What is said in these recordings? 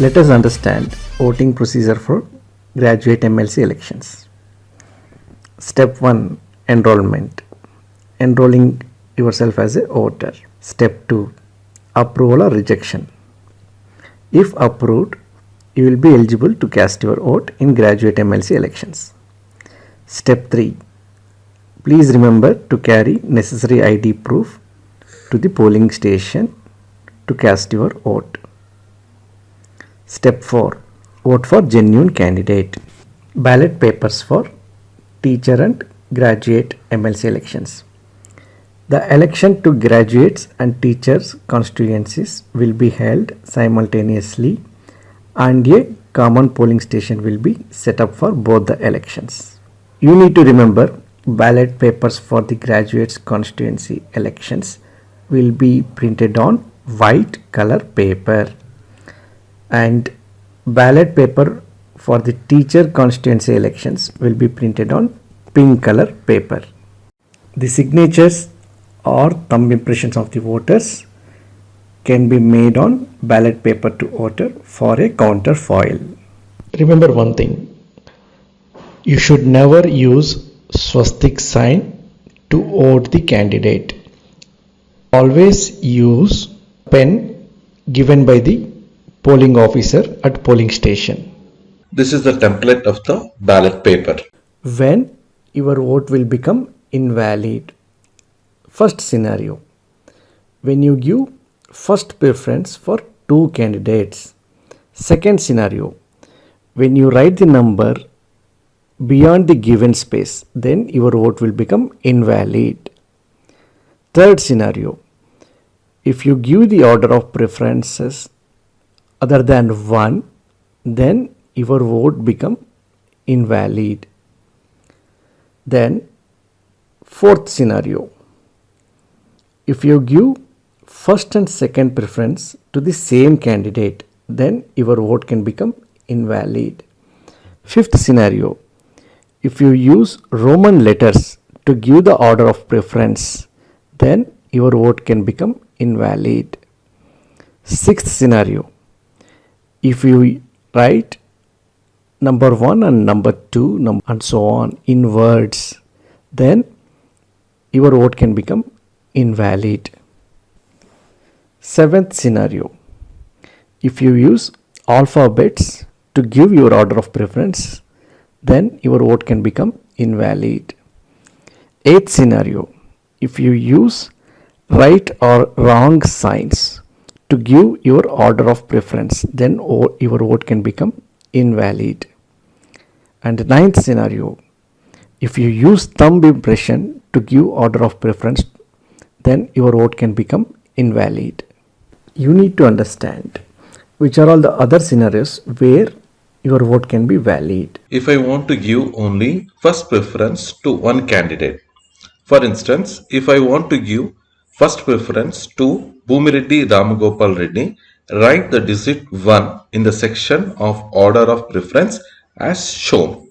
Let us understand voting procedure for graduate MLC elections. Step 1, enrollment. Enrolling yourself as a voter. Step 2, approval or rejection. If approved, you will be eligible to cast your vote in graduate MLC elections. Step 3, please remember to carry necessary ID proof to the polling station to cast your vote. Step 4, vote for genuine candidate. Ballot papers for teacher and graduate MLC elections. The election to graduates and teachers constituencies will be held simultaneously and a common polling station will be set up for both the elections. You need to remember ballot papers for the graduates constituency elections will be printed on white color paper and ballot paper for the teacher constituency elections will be printed on pink color paper. The signatures or thumb impressions of the voters can be made on ballot paper to voter for a counterfoil. Remember one thing, you should never use swastik sign to vote the candidate. Always use pen given by the polling officer at polling station. This is the template of the ballot paper. When your vote will become invalid. First scenario, when you give first preference for two candidates. Second scenario, when you write the number beyond the given space, then your vote will become invalid. Third scenario, if you give the order of preferences other than 1, then your vote become invalid. Then fourth scenario, if you give first and second preference to the same candidate, then your vote can become invalid. Fifth scenario, if you use Roman letters to give the order of preference, then your vote can become invalid. Sixth scenario, if you write number 1 and number 2 and so on in words, then your vote can become invalid. Seventh scenario, if you use alphabets to give your order of preference, then your vote can become invalid. Eighth scenario, if you use right or wrong signs to give your order of preference, then your vote can become invalid. And ninth scenario, if you use thumb impression to give order of preference, then your vote can become invalid. You need to understand which are all the other scenarios where your vote can be valid. If I want to give only first preference to one candidate, for instance, if I want to give first preference to Bhumireddy Ramagopal Reddy, write the digit 1 in the section of order of preference as shown.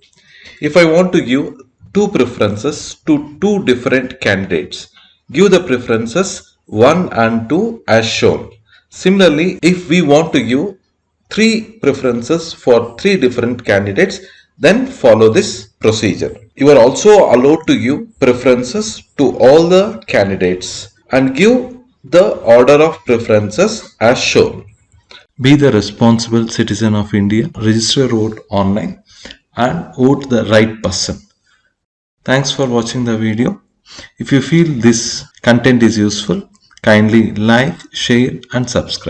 If I want to give two preferences to two different candidates, give the preferences 1 and 2 as shown. Similarly, if we want to give 3 preferences for 3 different candidates, then follow this procedure. You are also allowed to give preferences to all the candidates and give the order of preferences as shown. Be the responsible citizen of India, register vote online and vote the right person. Thanks for watching the video. If you feel this content is useful, kindly like, share and subscribe.